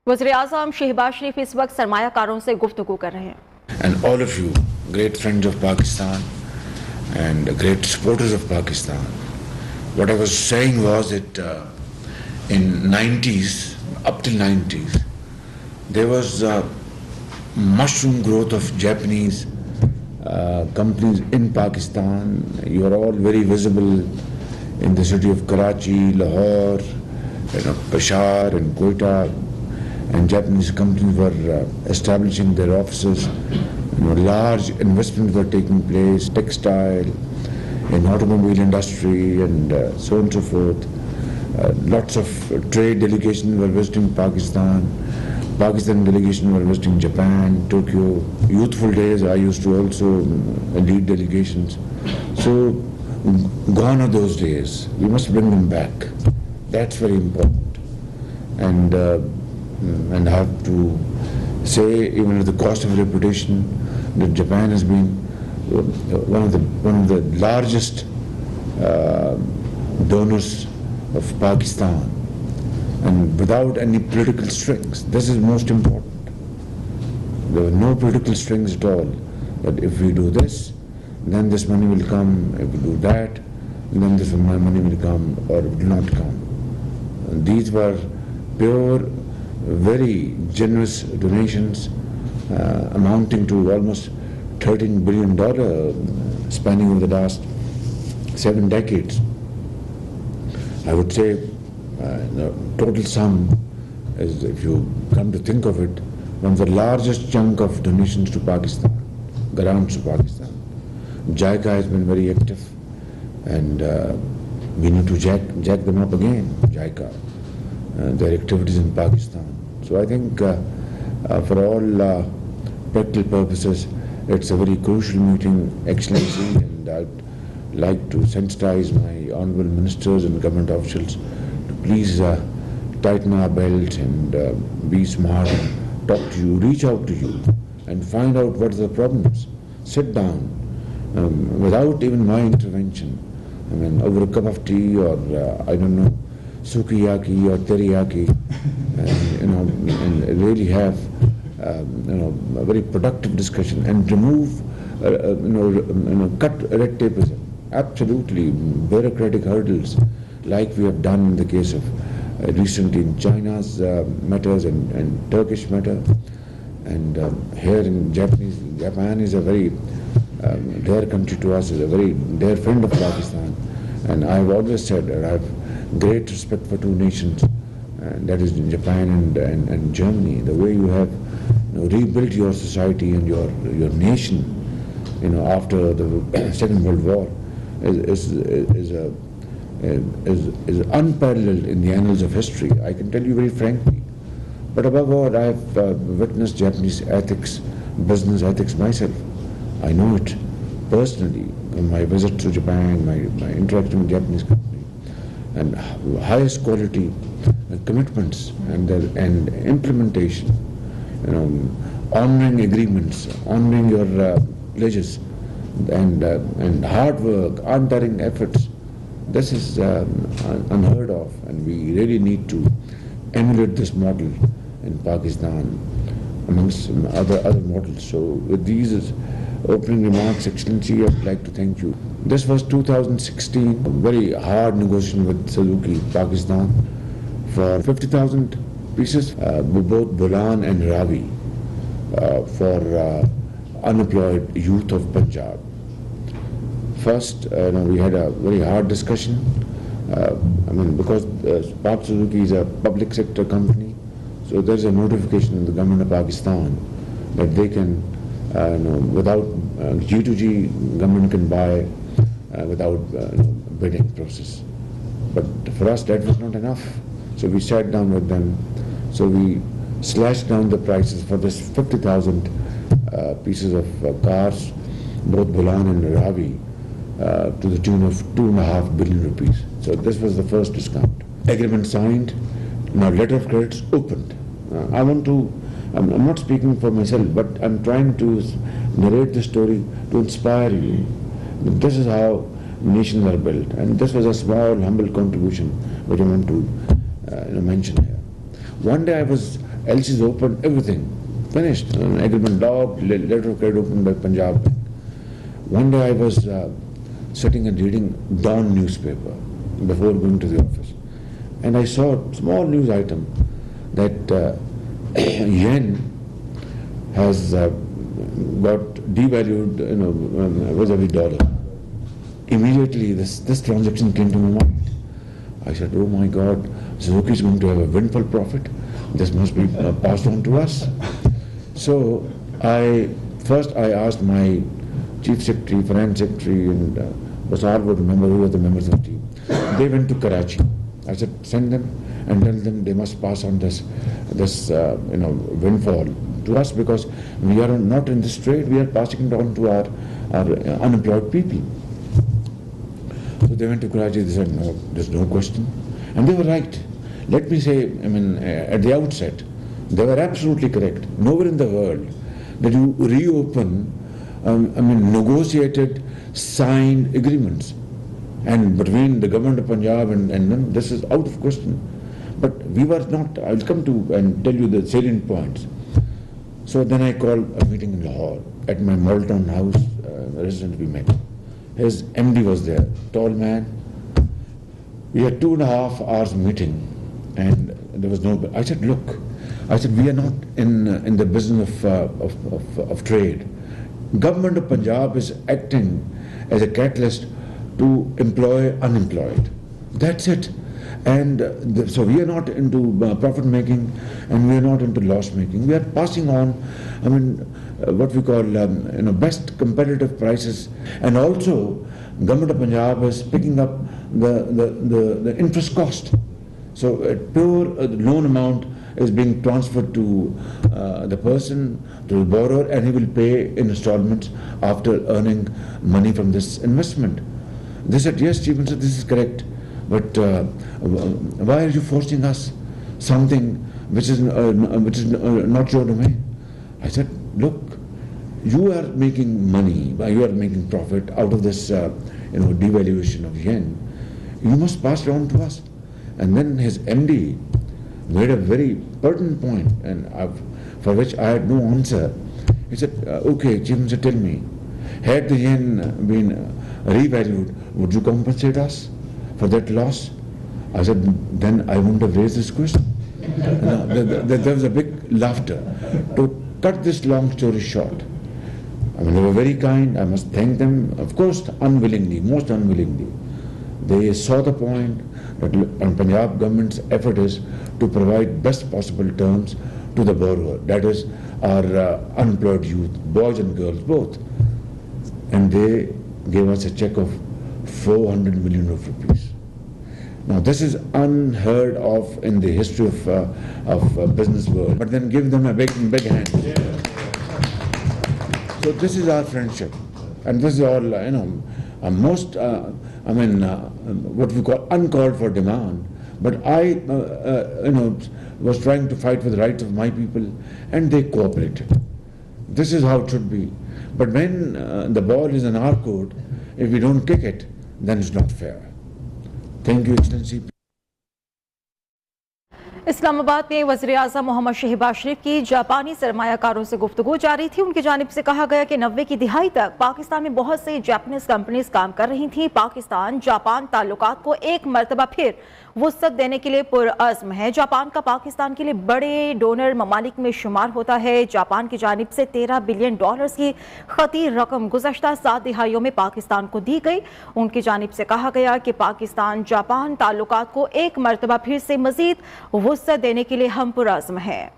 वज़ीर-ए-आज़म शहबाज शरीफ इस वक्त सरमायाकारों से गुफ्तगू कर रहे हैं. And all of you, great friends of Pakistan and great supporters of Pakistan. What I was saying was that in 90s, up till 90s, there was mushroom growth of Japanese companies in Pakistan. You are all very visible in the city of Karachi, Lahore, Peshawar and Quetta. And Japanese companies were establishing their offices. Large investments were taking place, textile, in automobile industry, and so on and so forth. Lots of trade delegations were visiting Pakistan. Pakistan delegation were visiting Japan, Tokyo. Youthful days, I used to also lead delegations. So, gone are those days. We must bring them back. That's very important. And I have to say, even at the cost of reputation, that Japan has been one of the largest donors of Pakistan, and without any political strings. This is most important. There were no political strings at all. That if we do this, then this money will come. If we do that, then this money will come, or it will not come. And these were pure, very generous donations, amounting to almost $13 billion, spanning over the last 7 decades. I would say the total sum is, if you come to think of it, one of the largest chunk of donations to Pakistan, grants to Pakistan. JICA has been very active, and we need to jack them up again, JICA, their activities in Pakistan. So I think for all practical purposes, it's a very crucial meeting, Excellency, and I'd like to sensitize my honourable ministers and government officials to please tighten our belts and be smart, talk to you, reach out to you, and find out what are the problems. Sit down without even my intervention. I mean, over a cup of tea, or I don't know, sukiyaki or teriyaki, and really have a very productive discussion and remove, cut red tapeism, absolutely bureaucratic hurdles, like we have done in the case of recently in China's matters and Turkish matter, and here in Japan is a very dear country to us, is a very dear friend of Pakistan, and I have always said that I have great respect for two nations, and that is Japan and Germany. The way you have rebuilt your society and your nation, after the Second World War, is unparalleled in the annals of history. I can tell you very frankly. But above all, I have witnessed Japanese ethics, business ethics myself. I know it personally in my visit to Japan, my interaction with Japanese company, and highest quality commitments and implementation, honoring agreements, honoring your pledges, and hard work, untiring efforts. This is unheard of, and we really need to emulate this model in Pakistan amongst other models. So with these opening remarks, Excellency, I would like to thank you. This was 2016, very hard negotiation with Suzuki, Pakistan, for 50,000 pieces, both Bolan and Ravi, for unemployed youth of Punjab. First, we had a very hard discussion. Because Pak Suzuki is a public sector company, so there is a notification in the government of Pakistan that they can, without G2G, government can buy without bidding process. But for us, that was not enough. So we sat down with them. So we slashed down the prices for this 50,000 pieces of cars, both Bolan and Ravi, to the tune of 2.5 billion rupees. So this was the first discount. Agreement signed. Now letter of credits opened. I'm not speaking for myself, but I'm trying to narrate the story to inspire you. This is how nations are built, and this was a small, humble contribution which I want to mention here. One day I was, LC's open, everything, finished, an agreement logged, letter of credit opened by Punjab Bank. One day I was sitting and reading Dawn newspaper before going to the office, and I saw a small news item that yen has got devalued, vis-a-vis dollar. Immediately this transaction came to my mind. I said, oh my God, Suzuki is going to have a windfall profit. This must be passed on to us. So I asked my chief secretary, finance secretary, and Basar would remember who were the members of the team. They went to Karachi. I said, send them and tell them they must pass on this windfall to us, because we are not in this trade. We are passing it on to our unemployed people. So they went to Karachi. They said, no, there's no question, and they were right. Let me say, at the outset, they were absolutely correct. Nowhere in the world that you reopen, negotiated, signed agreements, and between the government of Punjab and them, this is out of question. But we were not. I'll come to and tell you the salient points. So then I called a meeting in Lahore at my Model Town house residence. We met. His MD was there, tall man. We had 2.5 hours meeting, and there was no. I said, look, we are not in the business of trade. Government of Punjab is acting as a catalyst to employ unemployed. That's it. And so we are not into profit making, and we are not into loss making. We are passing on, what we call best competitive prices, and also government of Punjab is picking up the interest cost. So a pure loan amount is being transferred to the person, to the borrower, and he will pay in installments after earning money from this investment. They said, yes, Chief Minister, this is correct, but why are you forcing us something which is not your domain? I said, look, you are making money, you are making profit out of this devaluation of yen. You must pass it on to us. And then his MD made a very pertinent point, and for which I had no answer. He said, okay, Chief Minister, tell me, had the yen been revalued, would you compensate us for that loss? I said, then I wouldn't have raised this question. There was a big laughter. To cut this long story short, they were very kind. I must thank them, of course, unwillingly, most unwillingly. They saw the point that Punjab government's effort is to provide best possible terms to the borrower, that is our unemployed youth, boys and girls both. And they gave us a check of 400 million rupees. Now this is unheard of in the history of business world. But then give them a big hand. Yeah. So this is our friendship, and this is all most what we call uncalled for demand. But I was trying to fight for the rights of my people, and they cooperated. This is how it should be. But when the ball is in our court, if we don't kick it, then it's not fair. Thank you, Excellency. Islamabad में वज़ीर-ए-आज़म मोहम्मद शहबाज शरीफ की जापानी सरमायाकारों से गुफ्तगू जारी थी। उनकी जानिब से कहा गया कि 90 की दिहाई तक पाकिस्तान में बहुत सी जापानीज कंपनीज काम कर रही थी। पाकिस्तान जापान ताल्लुकात को एक मरतबा फिर वुसअत देने के लिए पुरअज़्म है। जापान का पाकिस्तान के लिए बड़े डोनर ममालिक में शुमार होता है। जापान की जानिब से $13 बिलियन की खती रकम गुज़श्ता 7 दिहाइयों में पाकिस्तान को दी गई। उनकी जानिब से कहा गया कि पाकिस्तान जापान ताल्लुकात को एक मरतबा फिर से मज़ीद वुसअत देने के लिए हम पुरअज़्म हैं।